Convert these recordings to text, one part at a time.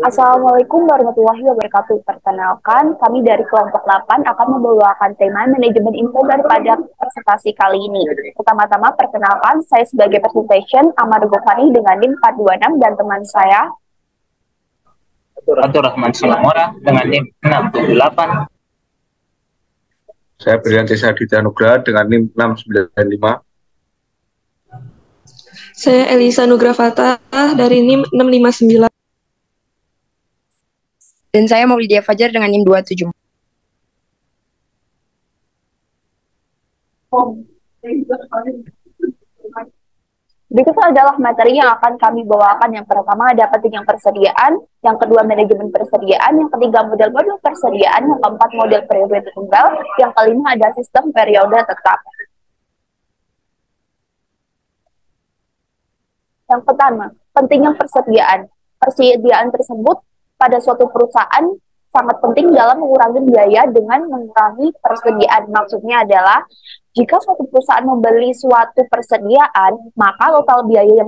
Assalamualaikum warahmatullahi wabarakatuh. Perkenalkan, kami dari kelompok 8 akan membawakan tema manajemen info daripada presentasi kali ini. Pertama-tama, perkenalkan, saya sebagai presentation Amar Gofani dengan NIM 426 dan teman saya Fatur Rahman Silamora dengan NIM 678. Saya Brianti Saditya Nugraha dengan NIM 695. Saya Elisa Nugrafata dari NIM 659. Dan saya Maulidia Fajar dengan NIM 27. Berikut adalah materi yang akan kami bawakan. Yang pertama ada pentingnya persediaan, yang kedua manajemen persediaan, yang ketiga model-model persediaan, yang keempat model periode tunggal, yang kelima ada sistem periode tetap. Yang pertama, pentingnya persediaan. Persediaan tersebut pada suatu perusahaan sangat penting dalam mengurangi biaya dengan mengurangi persediaan. Maksudnya adalah, jika suatu perusahaan membeli suatu persediaan, maka total biaya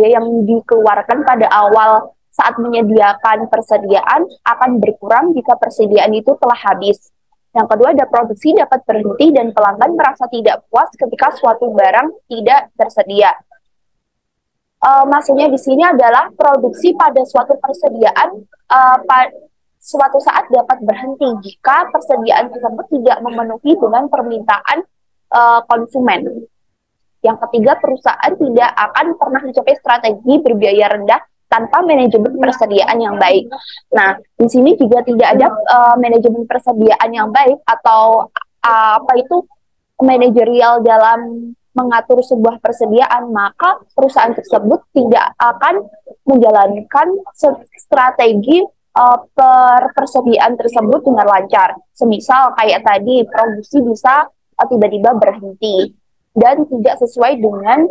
yang dikeluarkan pada awal saat menyediakan persediaan akan berkurang jika persediaan itu telah habis. Yang kedua, ada produksi dapat berhenti dan pelanggan merasa tidak puas ketika suatu barang tidak tersedia. Maksudnya di sini adalah produksi pada suatu persediaan suatu saat dapat berhenti jika persediaan tersebut tidak memenuhi dengan permintaan konsumen. Yang ketiga, perusahaan tidak akan pernah mencapai strategi berbiaya rendah tanpa manajemen persediaan yang baik. Nah, di sini juga tidak ada manajemen persediaan yang baik atau manajerial dalam mengatur sebuah persediaan, maka perusahaan tersebut tidak akan menjalankan strategi persediaan tersebut dengan lancar. Semisal kayak tadi, produksi bisa tiba-tiba berhenti dan tidak sesuai dengan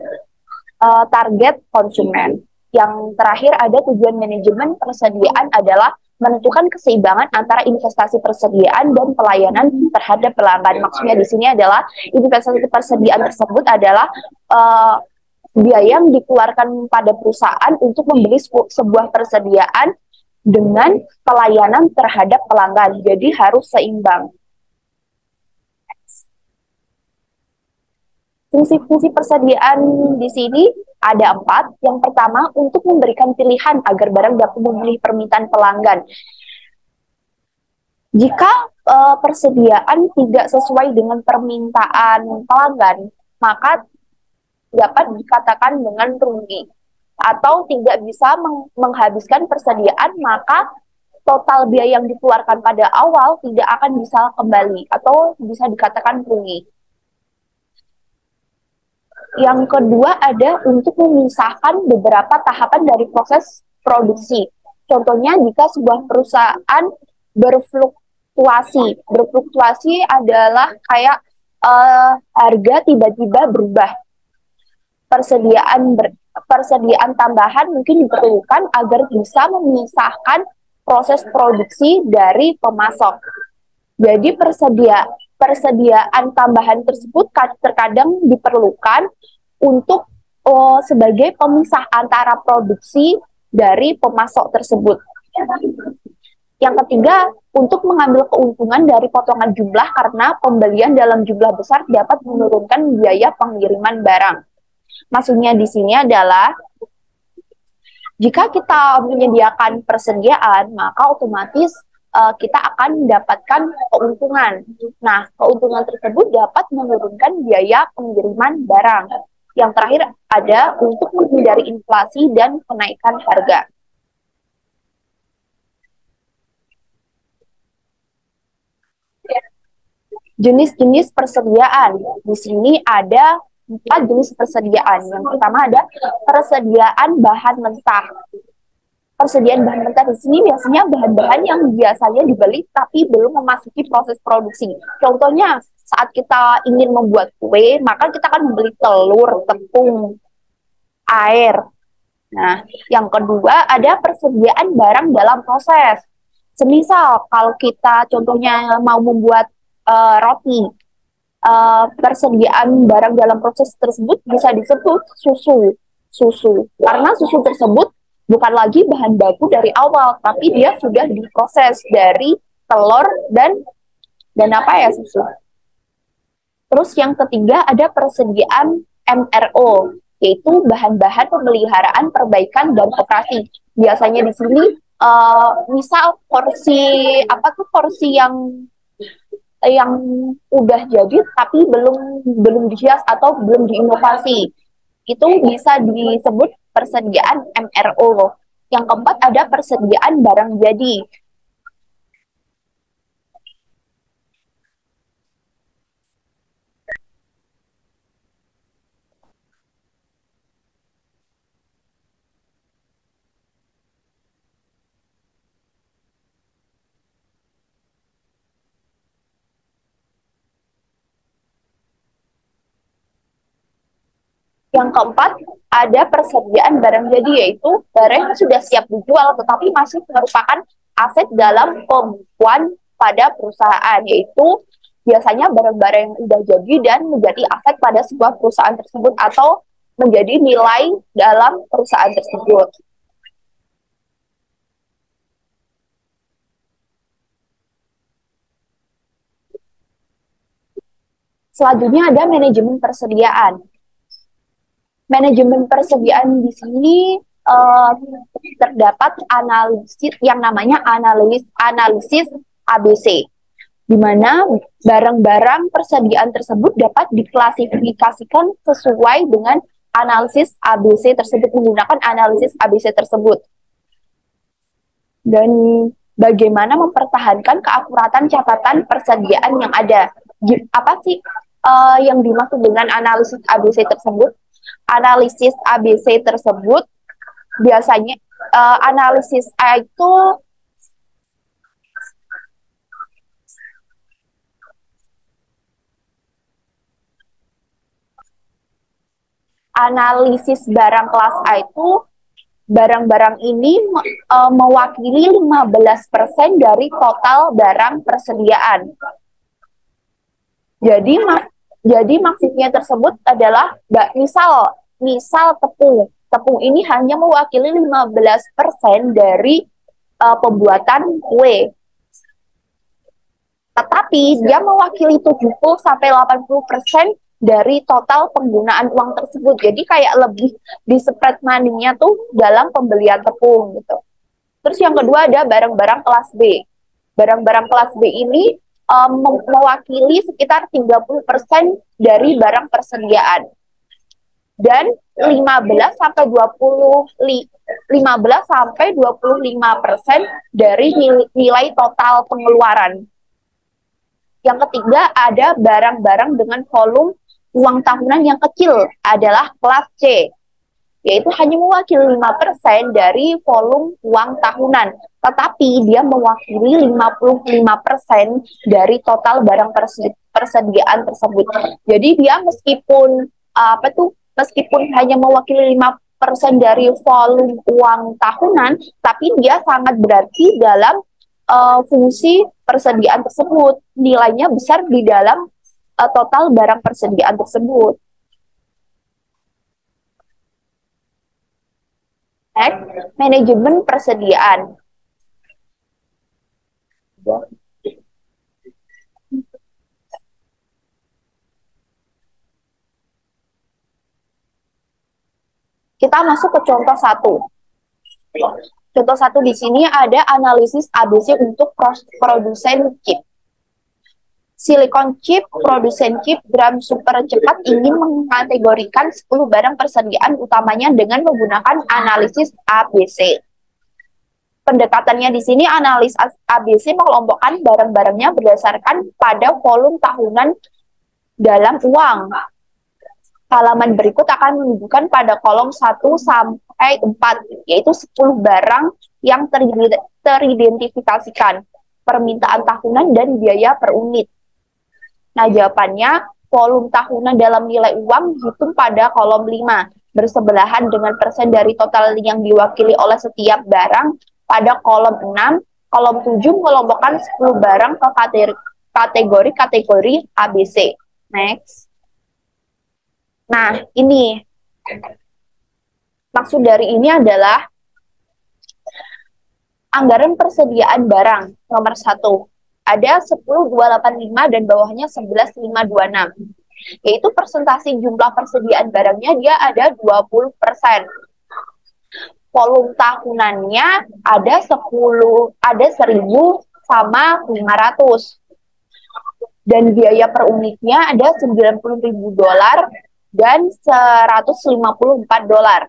target konsumen. Yang terakhir, ada tujuan manajemen persediaan adalah menentukan keseimbangan antara investasi persediaan dan pelayanan terhadap pelanggan. Maksudnya di sini adalah investasi persediaan tersebut adalah biaya yang dikeluarkan pada perusahaan untuk membeli sebuah persediaan dengan pelayanan terhadap pelanggan. Jadi harus seimbang. Fungsi-fungsi persediaan di sini ada 4. Yang pertama, untuk memberikan pilihan agar barang dapat memenuhi permintaan pelanggan. Jika persediaan tidak sesuai dengan permintaan pelanggan, maka dapat dikatakan dengan rugi. Atau tidak bisa menghabiskan persediaan, maka total biaya yang dikeluarkan pada awal tidak akan bisa kembali atau bisa dikatakan rugi. Yang kedua ada untuk memisahkan beberapa tahapan dari proses produksi. Contohnya jika sebuah perusahaan berfluktuasi adalah kayak harga tiba-tiba berubah. Persediaan tambahan mungkin diperlukan agar bisa memisahkan proses produksi dari pemasok. Jadi persediaan tambahan tersebut terkadang diperlukan untuk sebagai pemisah antara produksi dari pemasok tersebut. Yang ketiga, untuk mengambil keuntungan dari potongan jumlah karena pembelian dalam jumlah besar dapat menurunkan biaya pengiriman barang. Maksudnya di sini adalah, jika kita menyediakan persediaan, maka otomatis kita akan mendapatkan keuntungan. Nah, keuntungan tersebut dapat menurunkan biaya pengiriman barang. Yang terakhir ada untuk menghindari inflasi dan kenaikan harga. Jenis-jenis persediaan. Di sini ada 4 jenis persediaan. Yang pertama ada persediaan bahan mentah. Persediaan bahan mentah di sini biasanya bahan-bahan yang biasanya dibeli tapi belum memasuki proses produksi. Contohnya, saat kita ingin membuat kue, maka kita akan membeli telur, tepung, air. Nah, yang kedua ada persediaan barang dalam proses. Semisal kalau kita contohnya mau membuat roti, persediaan barang dalam proses tersebut bisa disebut susu. Karena susu tersebut bukan lagi bahan baku dari awal, tapi dia sudah diproses dari telur dan apa ya, susu. Terus yang ketiga ada persediaan MRO, yaitu bahan-bahan pemeliharaan, perbaikan, dan operasi. Biasanya di sini misal porsi yang udah jadi tapi belum dihias atau belum diinovasi, itu bisa disebut persediaan MRO. Yang keempat ada persediaan barang jadi. Yang keempat, ada persediaan barang jadi, yaitu barang yang sudah siap dijual tetapi masih merupakan aset dalam pembukuan pada perusahaan, yaitu biasanya barang-barang yang sudah jadi dan menjadi aset pada sebuah perusahaan tersebut atau menjadi nilai dalam perusahaan tersebut. Selanjutnya ada manajemen persediaan. Manajemen persediaan di sini terdapat analisis yang namanya analisis ABC, di mana barang-barang persediaan tersebut dapat diklasifikasikan sesuai dengan analisis ABC tersebut, menggunakan analisis ABC tersebut. Dan bagaimana mempertahankan keakuratan catatan persediaan yang ada. Apa sih yang dimaksud dengan analisis ABC tersebut? Analisis ABC tersebut biasanya analisis A itu analisis barang kelas A itu barang-barang ini mewakili 15% dari total barang persediaan. Jadi maksudnya tersebut adalah misal tepung. Tepung ini hanya mewakili 15% dari pembuatan kue. Tetapi dia mewakili 70-80% dari total penggunaan uang tersebut. Jadi kayak lebih di spread money-nya tuh dalam pembelian tepung gitu. Terus yang kedua ada barang-barang kelas B. Barang-barang kelas B ini mewakili sekitar 30% dari barang persediaan. Dan 15-25% dari nilai total pengeluaran. Yang ketiga ada barang-barang dengan volume uang tahunan yang kecil, adalah kelas C, yaitu hanya mewakili 5% dari volume uang tahunan, tetapi dia mewakili 55% dari total barang persediaan tersebut. Jadi dia meskipun hanya mewakili 5% dari volume uang tahunan, tapi dia sangat berarti dalam fungsi persediaan tersebut. Nilainya besar di dalam total barang persediaan tersebut. Next, manajemen persediaan. Kita masuk ke contoh 1. Contoh 1 di sini ada analisis ABC untuk produsen chip. Silicon chip, produsen chip Gram Super cepat ingin mengkategorikan 10 barang persediaan utamanya dengan menggunakan analisis ABC. Pendekatannya di sini analis ABC mengelompokkan barang-barangnya berdasarkan pada volume tahunan dalam uang. Halaman berikut akan menunjukkan pada kolom 1 sampai 4, yaitu 10 barang yang teridentifikasikan, permintaan tahunan dan biaya per unit. Nah, jawabannya volume tahunan dalam nilai uang dihitung pada kolom 5, bersebelahan dengan persen dari total yang diwakili oleh setiap barang pada kolom 6. Kolom 7 mengelompokkan 10 barang ke kategori ABC. Next. Nah, ini maksud dari ini adalah Anggaran persediaan barang nomor 1. Ada 10.285 dan bawahnya 11.526. Yaitu persentase jumlah persediaan barangnya dia ada 20%. Volume tahunannya ada 1.000 sama 500. Dan biaya per unitnya ada $90.000 dan $154.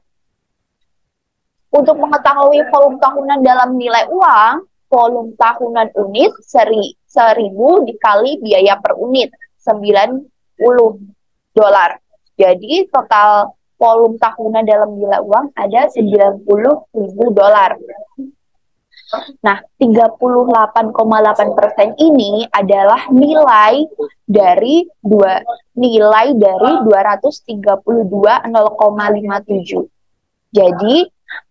Untuk mengetahui volume tahunan dalam nilai uang, volume tahunan unit 1.000 dikali biaya per unit $90. Jadi total volume tahunan dalam nilai uang ada $90.000. Nah, 38,8% ini adalah nilai dari 232 Jadi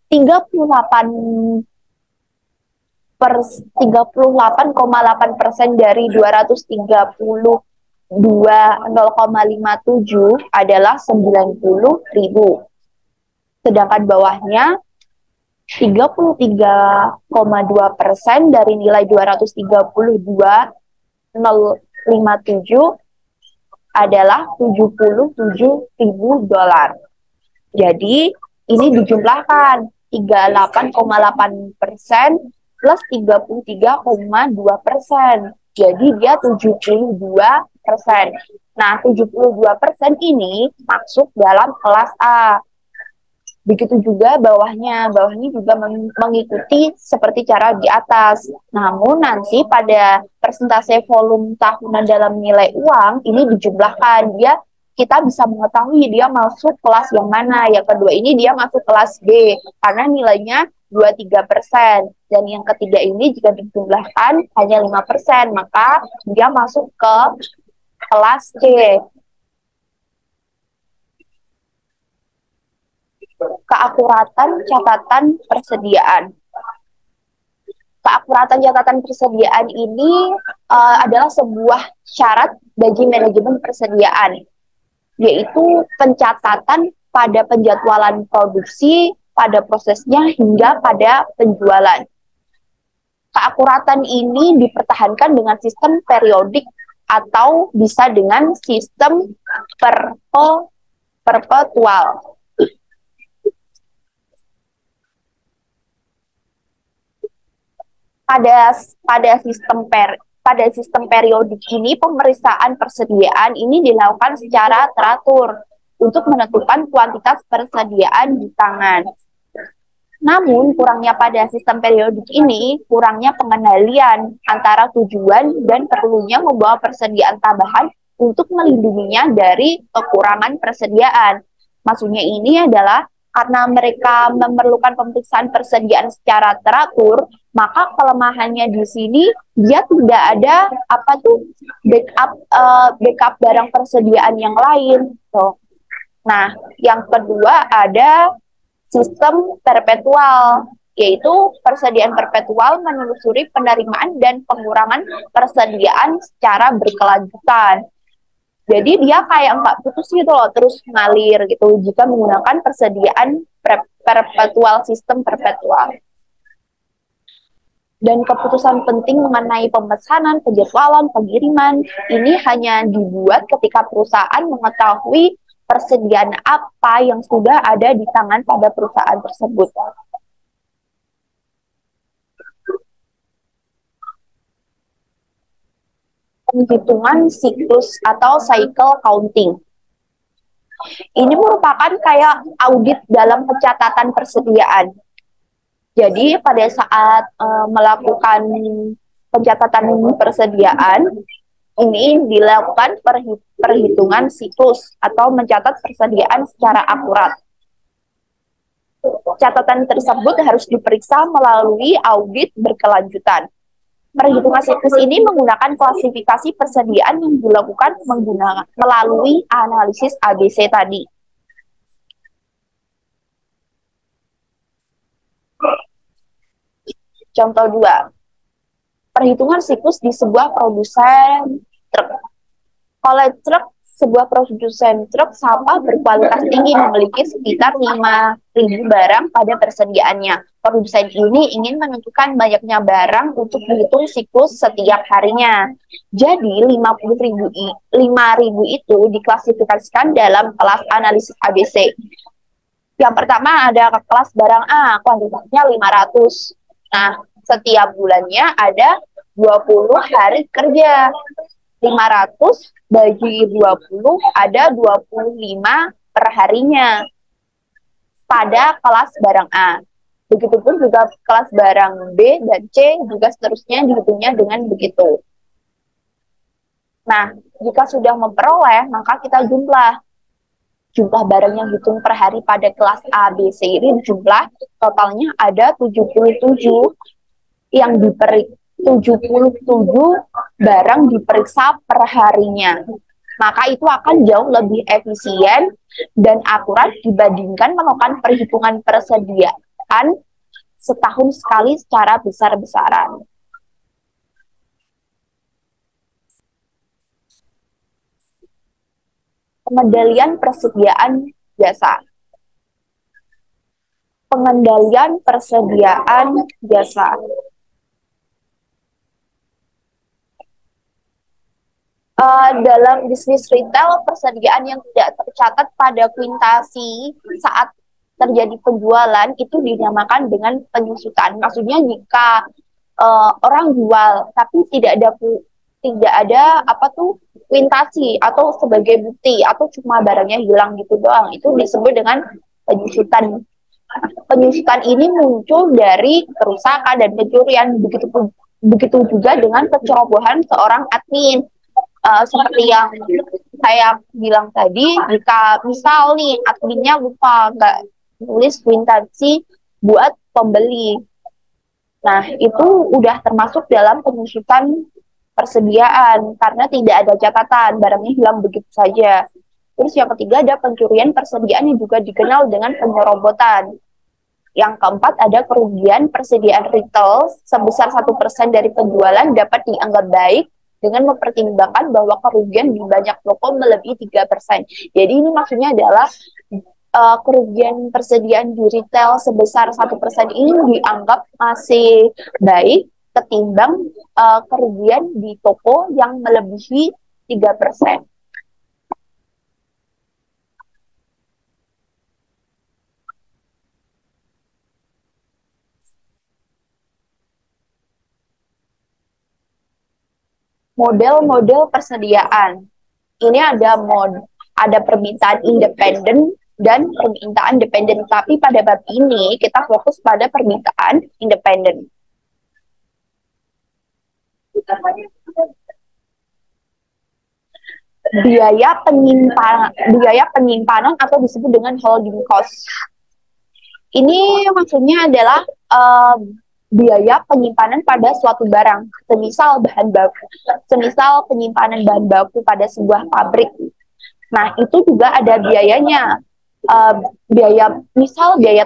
38,8% dari 232,057 adalah 90.000. Sedangkan bawahnya 33,2% dari nilai 232,057 adalah $77.000. Jadi ini dijumlahkan 38,8% plus 33,2%. Jadi dia 72%. Nah, 72% ini masuk dalam kelas A. Begitu juga bawahnya juga mengikuti seperti cara di atas. Namun nanti pada persentase volume tahunan dalam nilai uang ini dijumlahkan, kita bisa mengetahui dia masuk kelas yang mana. Yang kedua ini dia masuk kelas B karena nilainya 23%. Dan yang ketiga ini jika dijumlahkan hanya 5%, maka dia masuk ke kelas C. Keakuratan catatan persediaan. Keakuratan catatan persediaan ini adalah sebuah syarat bagi manajemen persediaan, yaitu pencatatan pada penjadwalan produksi, pada prosesnya, hingga pada penjualan. Keakuratan ini dipertahankan dengan sistem periodik atau bisa dengan sistem perpetual. Pada sistem periodik ini pemeriksaan persediaan ini dilakukan secara teratur untuk menentukan kuantitas persediaan di tangan. Namun kurangnya pada sistem periodik ini kurangnya pengendalian antara tujuan dan perlunya membawa persediaan tambahan untuk melindunginya dari kekurangan persediaan. Maksudnya ini adalah karena mereka memerlukan pemeriksaan persediaan secara teratur, maka kelemahannya di sini dia tidak ada backup barang persediaan yang lain. Nah, yang kedua ada sistem perpetual, yaitu persediaan perpetual menelusuri penerimaan dan pengurangan persediaan secara berkelanjutan. Jadi dia kayak nggak putus gitu loh, terus ngalir gitu jika menggunakan persediaan perpetual, sistem perpetual. Dan keputusan penting mengenai pemesanan, penjadwalan, pengiriman, ini hanya dibuat ketika perusahaan mengetahui persediaan apa yang sudah ada di tangan pada perusahaan tersebut. Penghitungan siklus atau cycle counting. Ini merupakan kayak audit dalam pencatatan persediaan. Jadi pada saat melakukan pencatatan persediaan, ini dilakukan perhitungan siklus atau mencatat persediaan secara akurat. Catatan tersebut harus diperiksa melalui audit berkelanjutan. Perhitungan siklus ini menggunakan klasifikasi persediaan yang dilakukan melalui analisis ABC tadi. Contoh 2. Perhitungan siklus di sebuah produsen truk. Kalau truk sebuah produsen truk sampah berkualitas tinggi memiliki sekitar 5.000 barang pada persediaannya. Produsen ini ingin menentukan banyaknya barang untuk dihitung siklus setiap harinya. Jadi 5.000 itu diklasifikasikan dalam kelas analisis ABC. Yang pertama ada kelas barang A, kuantitasnya 500. Nah, setiap bulannya ada 20 hari kerja. 500 bagi 20 ada 25 per harinya pada kelas barang A. Begitupun juga kelas barang B dan C juga seterusnya dihitungnya dengan begitu. Nah, jika sudah memperoleh, maka kita jumlah barang yang dihitung per hari pada kelas A, B, C ini jumlah totalnya ada 77 yang 77 barang diperiksa per harinya. Maka itu akan jauh lebih efisien dan akurat dibandingkan melakukan perhitungan persediaan setahun sekali secara besar-besaran. Pengendalian persediaan jasa. Pengendalian persediaan jasa. Dalam bisnis retail, persediaan yang tidak tercatat pada kuintasi saat terjadi penjualan itu dinamakan dengan penyusutan. Maksudnya jika orang jual tapi tidak ada kuintasi atau sebagai bukti atau cuma barangnya hilang gitu doang, itu disebut dengan penyusutan. Penyusutan ini muncul dari kerusakan dan pencurian, begitu juga dengan kecerobohan seorang admin. Seperti yang saya bilang tadi, jika misal nih adminnya lupa nggak nulis kuitansi buat pembeli, nah itu udah termasuk dalam penyusutan persediaan karena tidak ada catatan, barangnya hilang begitu saja. Terus yang ketiga ada pencurian persediaan yang juga dikenal dengan penyerobotan. Yang keempat ada kerugian persediaan retail sebesar 1% dari penjualan dapat dianggap baik dengan mempertimbangkan bahwa kerugian di banyak toko melebihi 3%. Jadi ini maksudnya adalah kerugian persediaan di retail sebesar 1% ini dianggap masih baik ketimbang kerugian di toko yang melebihi 3%. Model-model persediaan. Ini ada permintaan independen dan permintaan dependen. Tapi pada bab ini kita fokus pada permintaan independen. Biaya penyimpanan atau disebut dengan holding cost. Ini maksudnya adalah biaya penyimpanan pada suatu barang, semisal penyimpanan bahan baku pada sebuah pabrik. Nah, itu juga ada biayanya. Biaya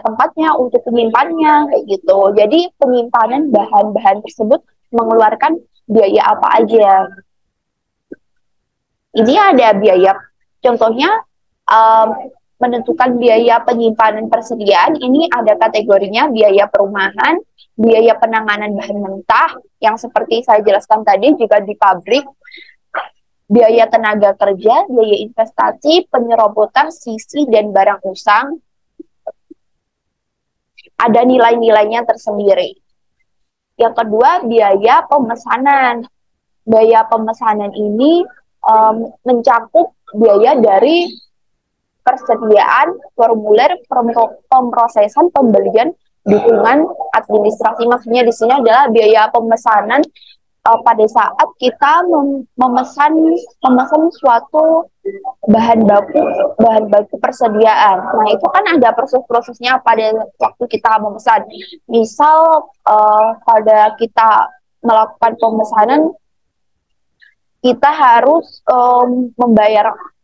tempatnya untuk penyimpanannya kayak gitu. Jadi penyimpanan bahan-bahan tersebut mengeluarkan biaya apa aja. Ini ada biaya, contohnya menentukan biaya penyimpanan persediaan ini ada kategorinya biaya perumahan, biaya penanganan bahan mentah yang seperti saya jelaskan tadi jika di pabrik, biaya tenaga kerja, biaya investasi, penyerobotan sisi dan barang usang. Ada nilai-nilainya tersendiri. Yang kedua, biaya pemesanan. Biaya pemesanan ini mencakup biaya dari persediaan, formulir, pemrosesan, pembelian, dukungan administrasi. Maksudnya di sini adalah biaya pemesanan pada saat kita memesan suatu bahan baku persediaan. Nah, itu kan ada proses-prosesnya pada waktu kita memesan. Misal pada kita melakukan pemesanan, kita harus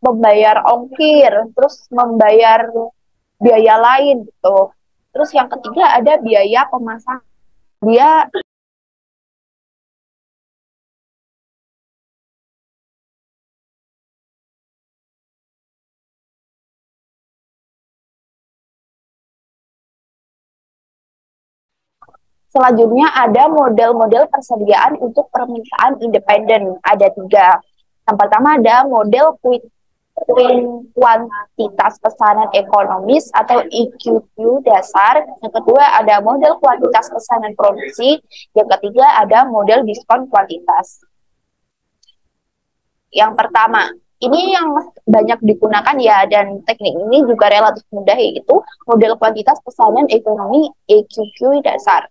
membayar ongkir, terus membayar biaya lain gitu. Terus yang ketiga ada biaya pemasaran. Dia Selanjutnya ada model-model persediaan untuk permintaan independen. Ada 3. Yang pertama ada model kuantitas pesanan ekonomis atau EQQ dasar. Yang kedua ada model kuantitas pesanan produksi. Yang ketiga ada model diskon kuantitas. Yang pertama, ini yang banyak digunakan ya, dan teknik ini juga relatif mudah, yaitu model kuantitas pesanan ekonomi EQQ dasar.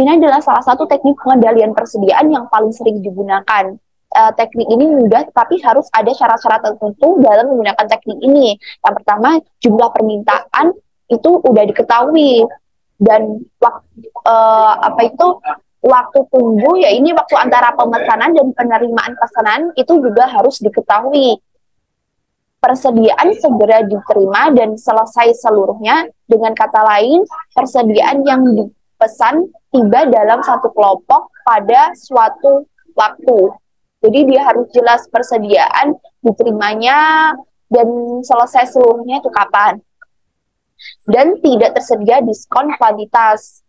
Ini adalah salah satu teknik pengendalian persediaan yang paling sering digunakan. Teknik ini mudah, tapi harus ada syarat-syarat tertentu dalam menggunakan teknik ini. Yang pertama, jumlah permintaan itu udah diketahui, dan waktu tunggu, ya ini waktu antara pemesanan dan penerimaan pesanan itu juga harus diketahui. Persediaan segera diterima dan selesai seluruhnya. Dengan kata lain, persediaan yang dipesan tiba dalam satu kelompok pada suatu waktu. Jadi dia harus jelas persediaan diterimanya dan selesai seluruhnya itu kapan. Dan tidak tersedia diskon kuantitas.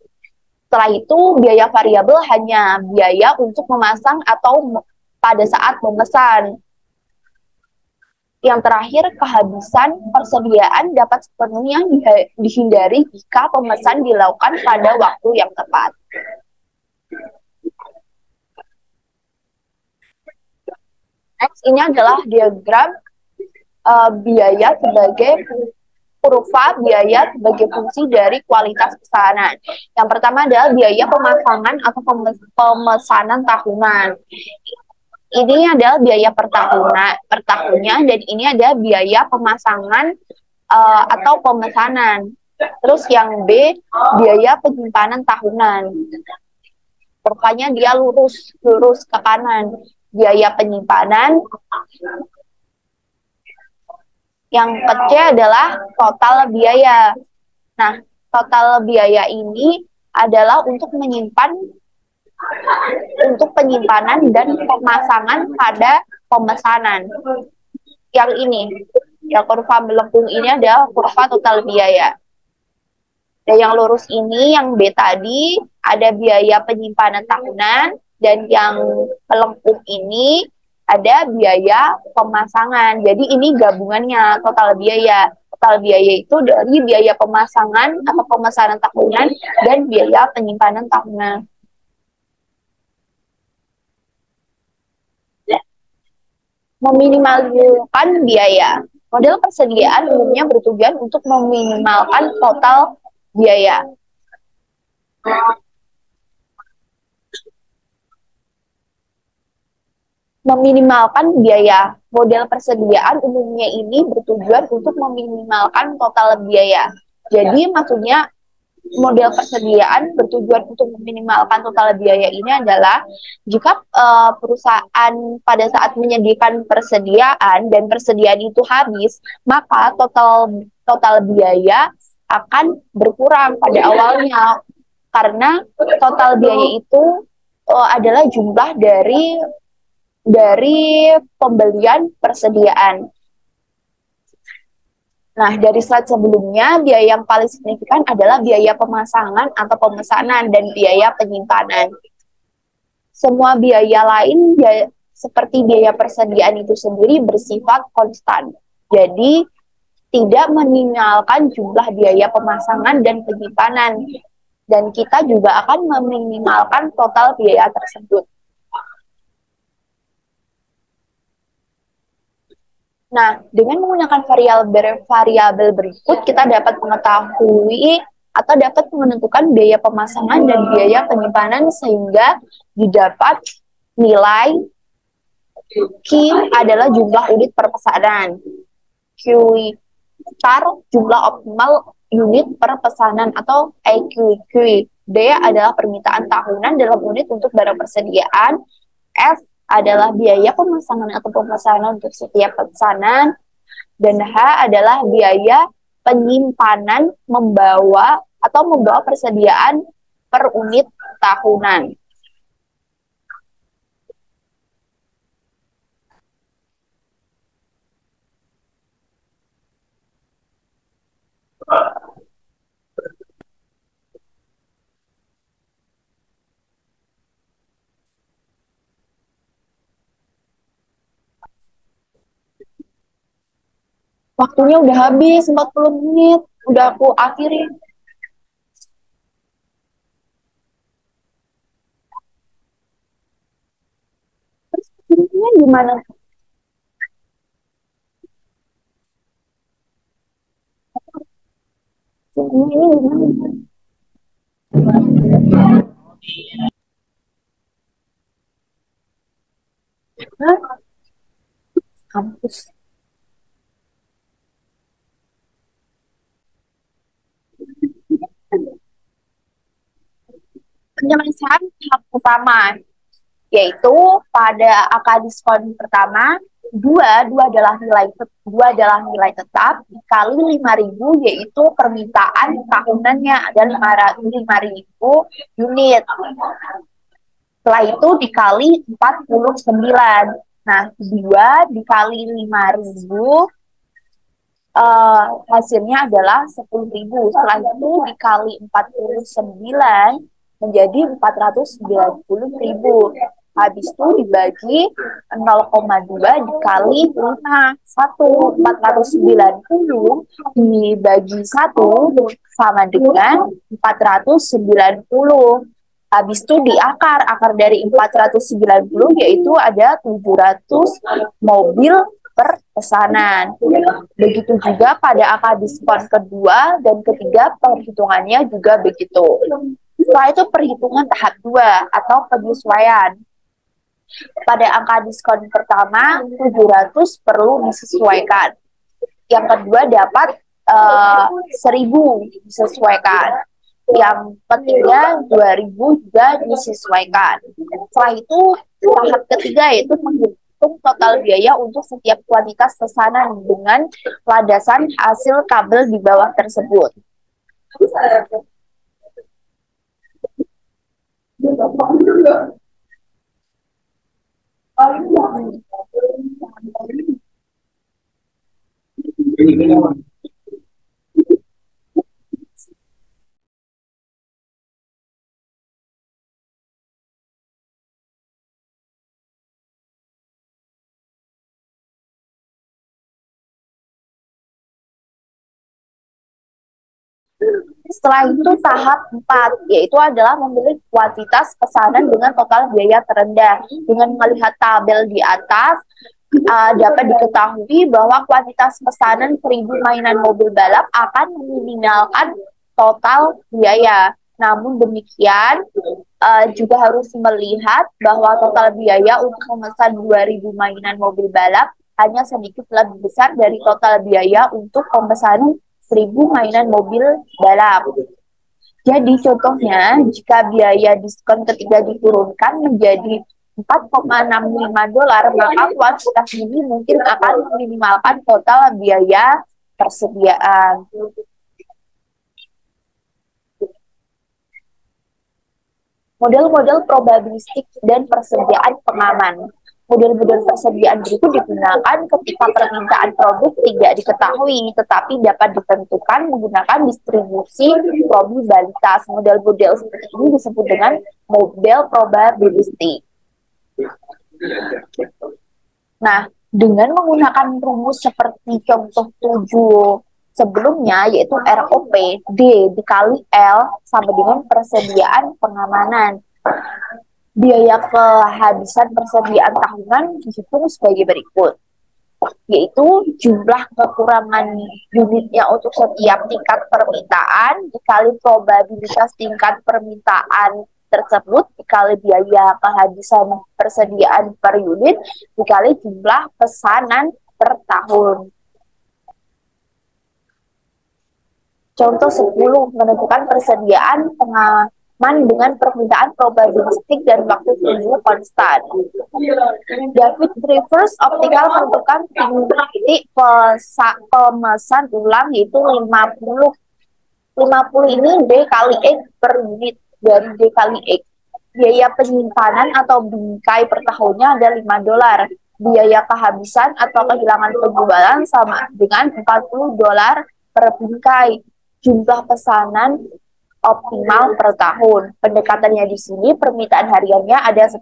Setelah itu, biaya variabel hanya biaya untuk memasang atau pada saat memesan. Yang terakhir, kehabisan persediaan dapat sepenuhnya dihindari jika pemesan dilakukan pada waktu yang tepat. Next, ini adalah diagram biaya sebagai kurva biaya sebagai fungsi dari kualitas pesanan. Yang pertama adalah biaya pemasangan atau pemesanan tahunan. Ini adalah biaya per tahunnya, dan ini ada biaya pemasangan atau pemesanan. Terus yang B, biaya penyimpanan tahunan. Pokoknya dia lurus ke kanan. Biaya penyimpanan. Yang C adalah total biaya. Nah, total biaya ini adalah untuk penyimpanan dan pemasangan pada pemesanan. Yang ini, yang kurva melengkung ini adalah kurva total biaya. Dan yang lurus ini, yang B tadi, ada biaya penyimpanan tahunan, dan yang melengkung ini ada biaya pemasangan. Jadi ini gabungannya total biaya. Total biaya itu dari biaya pemasangan atau pemesanan tahunan dan biaya penyimpanan tahunan. Meminimalkan biaya. Model persediaan umumnya bertujuan untuk meminimalkan total biaya. Meminimalkan biaya. Model persediaan umumnya ini bertujuan untuk meminimalkan total biaya. Jadi maksudnya model persediaan bertujuan untuk meminimalkan total biaya ini adalah jika perusahaan pada saat menyediakan persediaan dan persediaan itu habis, maka total biaya akan berkurang pada awalnya, karena total biaya itu adalah jumlah dari pembelian persediaan. Nah, dari slide sebelumnya, biaya yang paling signifikan adalah biaya pemasangan atau pemesanan dan biaya penyimpanan. Semua biaya lain, seperti biaya persediaan itu sendiri, bersifat konstan. Jadi, tidak meninggalkan jumlah biaya pemasangan dan penyimpanan. Dan kita juga akan meminimalkan total biaya tersebut. Nah, dengan menggunakan variabel berikut, kita dapat mengetahui atau dapat menentukan biaya pemasangan dan biaya penyimpanan sehingga didapat nilai Q adalah jumlah unit per pesanan. Q star jumlah optimal unit per pesanan atau EQQ. D adalah permintaan tahunan dalam unit untuk barang persediaan. F adalah biaya pemasangan atau pemesanan untuk setiap pesanan, dan H adalah biaya penyimpanan membawa persediaan per unit tahunan. Waktunya udah habis 40 menit. Udah aku akhiri. Terus intinya gimana? Intinya ini gimana? Hah? Kampus. Penyelesaian tahap pertama, yaitu pada angka diskon pertama, dua adalah nilai tetap dikali 5.000, yaitu permintaan tahunannya ada 5.000 unit. Setelah itu dikali 49. Nah, 2 dikali 5.000, hasilnya adalah 10.000. Setelah itu dikali 49 menjadi 490.000. Habis itu dibagi 0,2 dikali 5. 490 dibagi 1 sama dengan 490. Habis itu diakar. Akar dari 490 yaitu ada 700 mobil per pesanan. Begitu juga pada angka diskon kedua dan ketiga, perhitungannya juga begitu. Setelah itu perhitungan tahap 2 atau penyesuaian. Pada angka diskon pertama, 700 perlu disesuaikan. Yang kedua dapat 1.000 disesuaikan. Yang ketiga 2.000 juga disesuaikan. Setelah itu tahap ketiga yaitu menghitung total biaya untuk setiap kuantitas pesanan dengan landasan hasil kabel di bawah tersebut. Setelah itu tahap 4, yaitu adalah memilih kuantitas pesanan dengan total biaya terendah. Dengan melihat tabel di atas, dapat diketahui bahwa kuantitas pesanan 1.000 mainan mobil balap akan meminimalkan total biaya. Namun demikian, juga harus melihat bahwa total biaya untuk memesan 2.000 mainan mobil balap hanya sedikit lebih besar dari total biaya untuk pemesanan 1.000 mainan mobil balap. Jadi contohnya, jika biaya diskon ketiga diturunkan menjadi $4,65, maka kuantitas ini mungkin akan meminimalkan total biaya persediaan. Model-model probabilistik dan persediaan pengaman. Model-model persediaan berikut digunakan ketika permintaan produk tidak diketahui, tetapi dapat ditentukan menggunakan distribusi probabilitas. Model-model seperti ini disebut dengan model probabilistik. Nah, dengan menggunakan rumus seperti contoh 7 sebelumnya, yaitu ROP, D dikali L sama dengan persediaan pengamanan. Biaya kehabisan persediaan tahunan dihitung sebagai berikut, yaitu jumlah kekurangan unitnya untuk setiap tingkat permintaan dikali probabilitas tingkat permintaan tersebut dikali biaya kehabisan persediaan per unit dikali jumlah pesanan per tahun. Contoh 10, menentukan persediaan pengaman dengan permintaan probabilistik dan waktu tunggu konstan. David Rivers Optical menentukan titik pemesan ulang yaitu 50. 50 ini D kali X per unit dari D kali X. Biaya penyimpanan atau bingkai per tahunnya ada $5. Biaya kehabisan atau kehilangan penjualan sama dengan $40 per bingkai. Jumlah pesanan optimal per tahun. Pendekatannya di sini permintaan hariannya ada 10.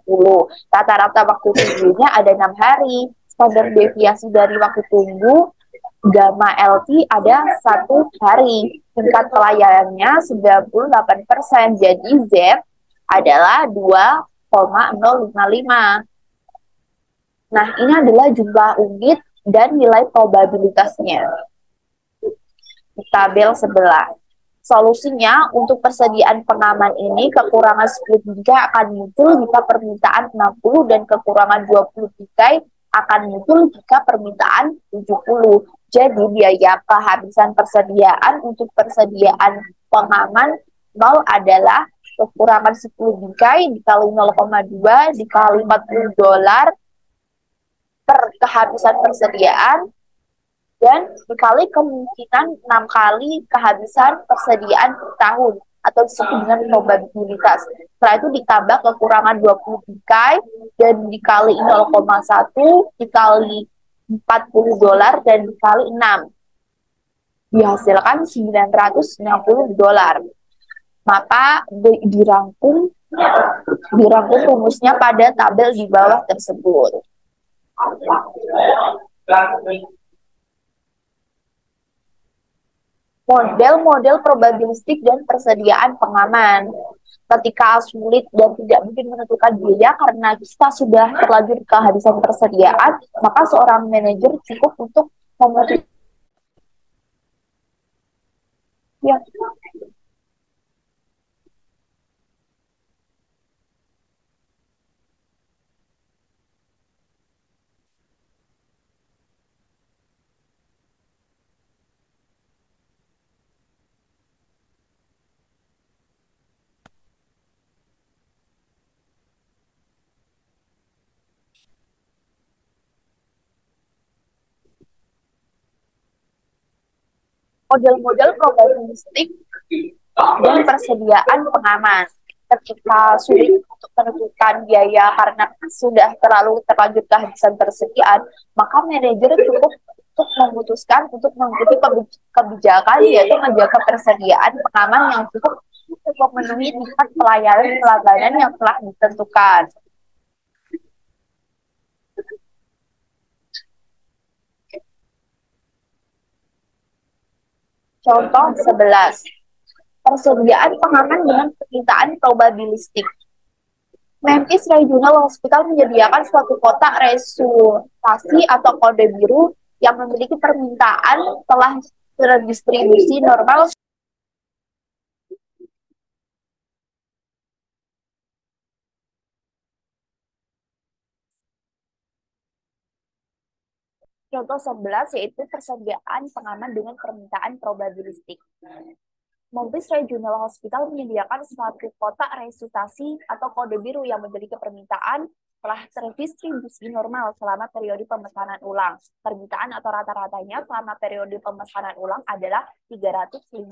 Rata-rata waktu tunggunya ada 6 hari. Standar deviasi dari waktu tunggu Gamma LT ada 1 hari. Tingkat pelayanannya 98%. Jadi Z adalah 2,055. Nah, ini adalah jumlah unit dan nilai probabilitasnya di tabel sebelah. Solusinya, untuk persediaan pengaman ini, kekurangan split bingkai akan muncul jika permintaan 60 dan kekurangan 20 bingkai akan muncul jika permintaan 70. Jadi, biaya kehabisan persediaan untuk persediaan pengaman 0 adalah kekurangan 10 bingkai dikali 0,2 dikali $40 per kehabisan persediaan dan dikali kemungkinan 6 kali kehabisan persediaan per tahun atau disebut dengan probabilitas. Setelah itu ditambah kekurangan 20 bingkai dan dikali 0,1 dikali $40 dan dikali 6. Dihasilkan $960. Maka dirangkum rumusnya pada tabel di bawah tersebut. Model-model probabilistik dan persediaan pengaman. Ketika sulit dan tidak mungkin menentukan biaya karena kita sudah terlanjur kehabisan persediaan, maka seorang manajer cukup untuk memutuskan. Ya. Model-model probabilistik dan persediaan pengaman. Ketika sulit untuk menentukan biaya karena sudah terlanjur kehabisan persediaan, maka manajer cukup untuk memutuskan untuk mengikuti kebijakan, yaitu menjaga persediaan pengaman yang cukup untuk memenuhi tingkat pelayanan pelangganan yang telah ditentukan. Contoh 11. Persediaan pengaman dengan permintaan probabilistik. Memphis Regional Hospital menyediakan suatu kotak resultasi atau kode biru yang memiliki permintaan telah terdistribusi normal. Contoh 11 yaitu persediaan pengaman dengan permintaan probabilistik. Memphis Regional Hospital menyediakan suatu kotak resultasi atau kode biru yang memiliki permintaan telah terdistribusi normal selama periode pemesanan ulang. Permintaan atau rata-ratanya selama periode pemesanan ulang adalah 350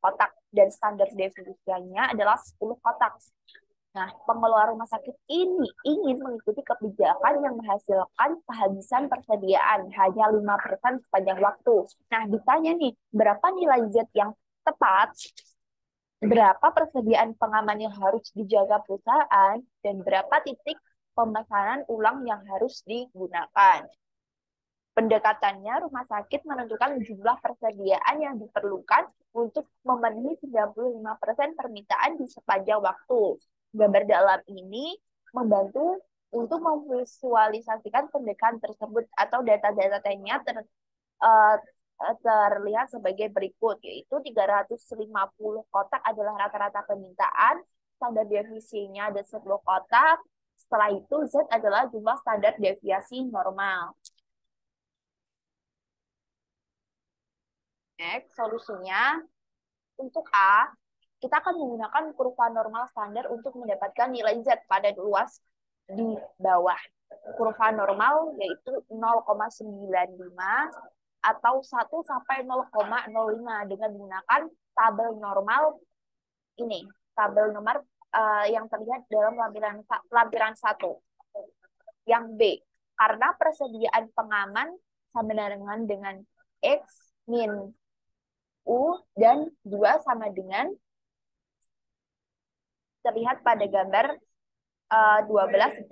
kotak dan standar deviasinya adalah 10 kotak. Nah, pengelola rumah sakit ini ingin mengikuti kebijakan yang menghasilkan kehabisan persediaan hanya 5% sepanjang waktu. Nah, ditanya nih, berapa nilai Z yang tepat, berapa persediaan pengaman yang harus dijaga perusahaan, dan berapa titik pemesanan ulang yang harus digunakan. Pendekatannya, rumah sakit menentukan jumlah persediaan yang diperlukan untuk memenuhi 95% permintaan di sepanjang waktu. Gambar dalam ini membantu untuk memvisualisasikan pendekatan tersebut atau data-datanya terlihat sebagai berikut, yaitu 350 kotak adalah rata-rata permintaan, standar deviasinya ada 10 kotak, setelah itu Z adalah jumlah standar deviasi normal. Next, solusinya untuk A, kita akan menggunakan kurva normal standar untuk mendapatkan nilai Z pada luas di bawah. Kurva normal yaitu 0,95 atau 1 sampai 0,05 dengan menggunakan tabel normal ini, tabel nomor yang terlihat dalam lampiran 1. Yang B, karena persediaan pengaman sama dengan X min U dan 2 sama dengan terlihat pada gambar 12.8.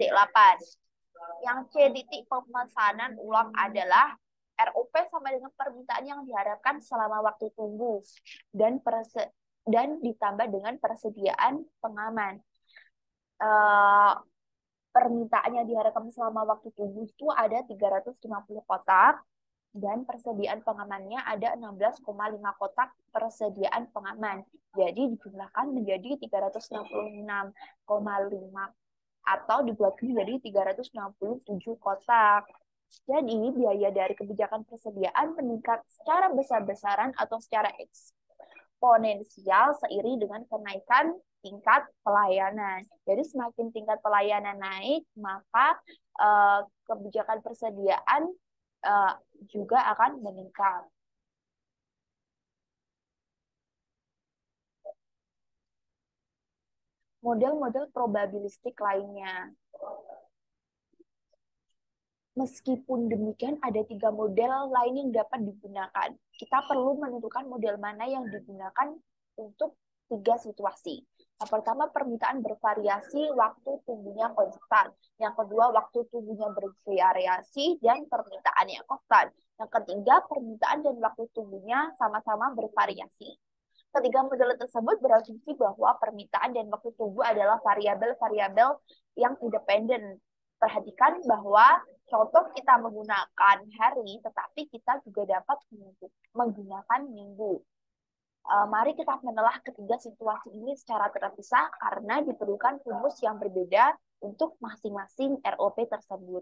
Yang C titik pemesanan ulang adalah ROP sama dengan permintaan yang diharapkan selama waktu tunggu dan dan ditambah dengan persediaan pengaman. Eh, Permintaan yang diharapkan selama waktu tunggu itu ada 350 kotak dan persediaan pengamannya ada 16,5 kotak persediaan pengaman. Jadi dijumlahkan menjadi 366,5 atau dibuat menjadi 367 kotak. Jadi biaya dari kebijakan persediaan meningkat secara besar-besaran atau secara eksponensial seiring dengan kenaikan tingkat pelayanan. Jadi semakin tingkat pelayanan naik, maka kebijakan persediaan eh, juga akan meningkat. Model-model probabilistik lainnya. Meskipun demikian, ada 3 model lain yang dapat digunakan. Kita perlu menentukan model mana yang digunakan untuk 3 situasi. Yang pertama, permintaan bervariasi, waktu tunggunya konstan. Yang kedua, waktu tunggunya bervariasi, dan permintaan yang konstan. Yang ketiga, permintaan dan waktu tunggunya sama-sama bervariasi. Ketiga model tersebut berasumsi bahwa permintaan dan waktu tunggu adalah variabel-variabel yang independen. Perhatikan bahwa contoh kita menggunakan hari, tetapi kita juga dapat menggunakan minggu. Mari kita menelah ketiga situasi ini secara terpisah karena diperlukan rumus yang berbeda untuk masing-masing ROP tersebut.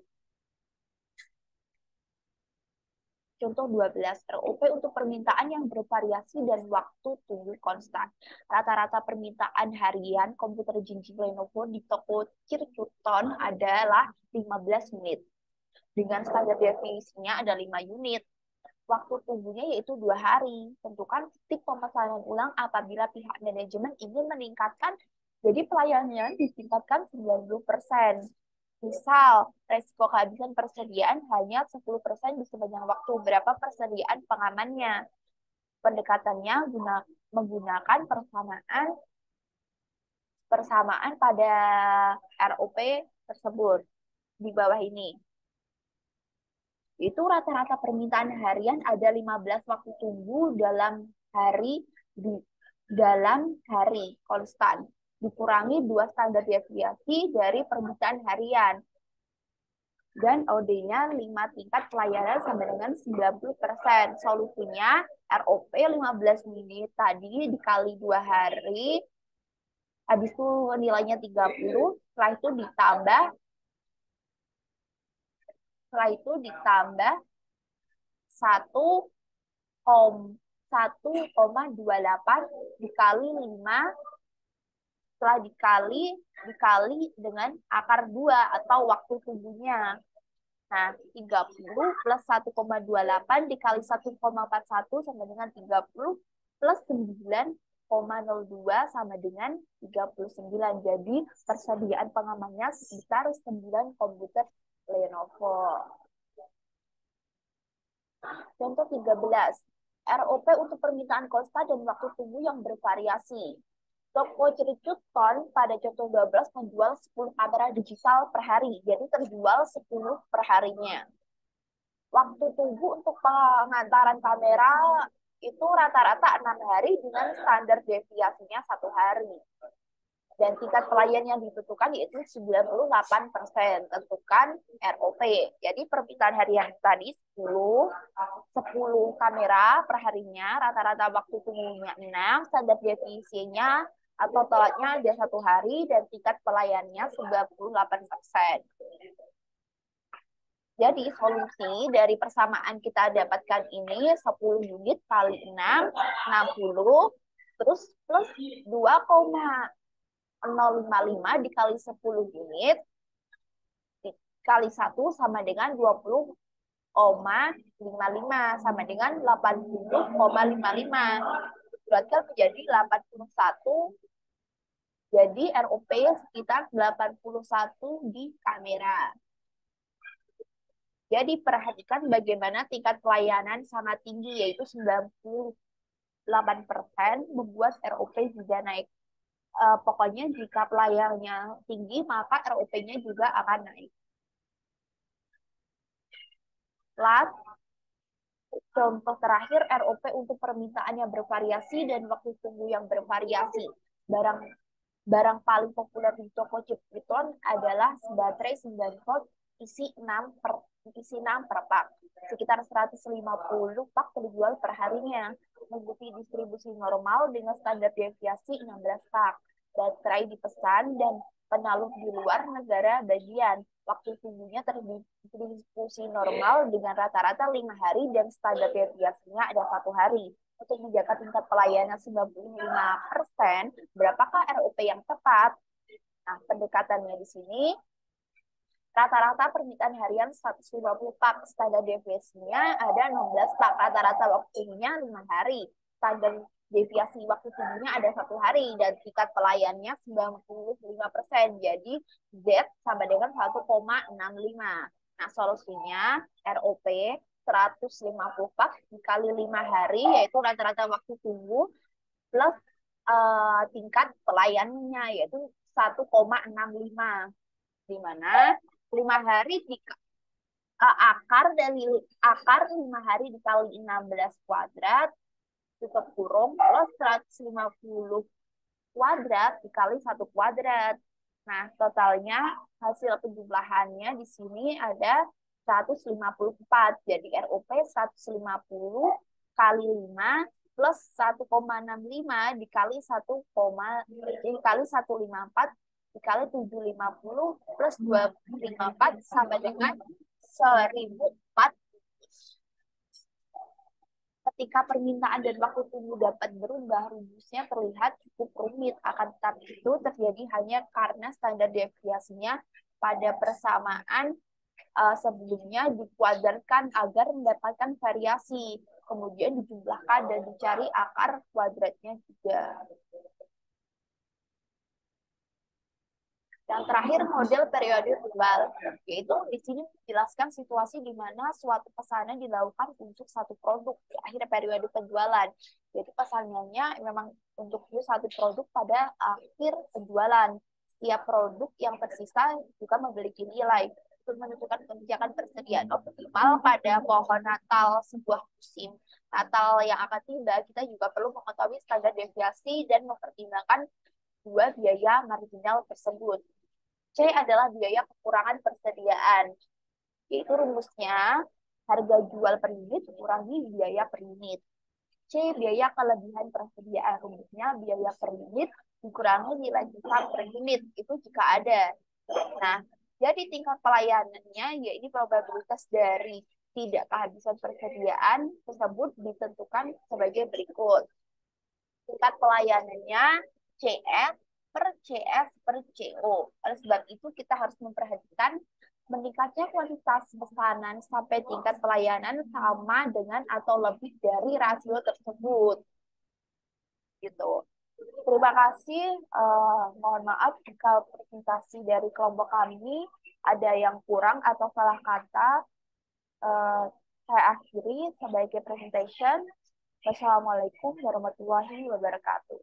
Contoh 12, ROP untuk permintaan yang bervariasi dan waktu tunggu konstan. Rata-rata permintaan harian komputer jinjing Lenovo di toko Circuiton adalah 15 menit. Dengan standar definisinya ada 5 unit. Waktu tunggunya yaitu 2 hari. Tentukan titik pemesanan ulang apabila pihak manajemen ingin meningkatkan, jadi pelayanannya ditingkatkan 90%. Misal, resiko kehabisan persediaan hanya 10% di sepanjang waktu. Berapa persediaan pengamannya? Pendekatannya menggunakan persamaan pada ROP tersebut di bawah ini. Itu rata-rata permintaan harian ada 15 waktu tunggu dalam hari konstan. Dikurangi 2 standar deviasi dari permintaan harian. Dan OD-nya 5 tingkat pelayanan sama dengan 90%. Solusinya ROP 15 menit tadi dikali 2 hari, habis itu nilainya 30, setelah itu ditambah 1,28 dikali 5, setelah dikali dengan akar 2 atau waktu tunggunya. Nah, 30 plus 1,28 dikali 1,41 sama dengan 30 plus 9,02 sama dengan 39. Jadi persediaan pengamannya sekitar 9 komputer Lenovo. Contoh 13. ROP untuk permintaan konstan dan waktu tunggu yang bervariasi. Toko Circuiton pada contoh 12 menjual 10 kamera digital per hari. Jadi terjual 10 per harinya. Waktu tunggu untuk pengantaran kamera itu rata-rata 6 hari dengan standar deviasinya 1 hari. Dan tingkat pelayan yang ditentukan yaitu 98%. Tentukan ROP. Jadi permintaan harian tadi 10 kamera per harinya, rata-rata waktu tunggunya 6, standar deviasinya atau telatnya ada 1 hari, dan tingkat pelayannya 98%. Jadi solusi dari persamaan kita dapatkan ini 10 unit kali 6, 60, terus plus 2,055 dikali 10 unit, dikali 1 sama dengan 20,55 sama dengan 80,55. Bulatkan menjadi 81. Jadi ROP sekitar 81 di kamera. Jadi perhatikan bagaimana tingkat pelayanan sangat tinggi, yaitu 98%, membuat ROP juga naik. Pokoknya jika pelayanannya tinggi, maka ROP-nya juga akan naik. Last, Contoh terakhir ROP untuk permintaan yang bervariasi dan waktu tunggu yang bervariasi. Barang barang paling populer di toko Ciputon adalah baterai 9 volt isi 6 per pak. Sekitar 150 pak terjual per harinya. Mengikuti distribusi normal dengan standar deviasi 16 pak. Baterai dipesan dan penaluh di luar negara bagian. Waktu tunggunya terdistribusi normal dengan rata-rata 5 hari dan standar deviasinya ada 1 hari. Untuk menjaga tingkat pelayanan 95%, berapakah ROP yang tepat? Nah, pendekatannya di sini, rata-rata permintaan harian 150 pak, standar deviasinya ada 16 pak, rata-rata waktunya 5 hari, standar deviasi waktu tunggunya ada 1 hari, dan tingkat pelayannya 95%, jadi Z sama dengan 1,65. Nah, solusinya ROP 150 pak dikali 5 hari, yaitu rata-rata waktu tunggu, plus tingkat pelayannya, yaitu 1,65. Di mana 5 hari akar 5 hari dikali 16 kuadrat tutup kurung plus 150 kuadrat dikali 1 kuadrat. Nah, totalnya hasil penjumlahannya di sini ada 154. Jadi ROP 150 kali 5 plus 1,65 dikali 154 dikali 750 plus 254 sama dengan 1004. Ketika permintaan dan waktu tunggu dapat berubah, rumusnya terlihat cukup rumit. Akan tetapi itu terjadi hanya karena standar deviasinya pada persamaan sebelumnya dikuadratkan agar mendapatkan variasi. Kemudian dijumlahkan dan dicari akar kuadratnya juga. Yang terakhir, model periode tunggal, yaitu di sini menjelaskan situasi di mana suatu pesanan dilakukan untuk satu produk di akhir periode penjualan. Yaitu pesanannya memang untuk satu produk pada akhir penjualan. Setiap produk yang tersisa juga memiliki nilai. Untuk menentukan kebijakan persediaan optimal pada pohon Natal sebuah musim Natal yang akan tiba, kita juga perlu mengetahui standar deviasi dan mempertimbangkan dua biaya marginal tersebut. C adalah biaya kekurangan persediaan, yaitu rumusnya harga jual per unit kurangi biaya per unit. C, biaya kelebihan persediaan, rumusnya biaya per unit dikurangi nilai jual per unit, itu jika ada. Nah, jadi tingkat pelayanannya, yaitu probabilitas dari tidak kehabisan persediaan tersebut ditentukan sebagai berikut. Tingkat pelayanannya CS per CS per CO. Oleh sebab itu kita harus memperhatikan meningkatnya kuantitas pesanan sampai tingkat pelayanan sama dengan atau lebih dari rasio tersebut. Gitu. Terima kasih. Mohon maaf jika presentasi dari kelompok kami ada yang kurang atau salah kata. Saya akhiri sebagai presentation. Wassalamualaikum warahmatullahi wabarakatuh.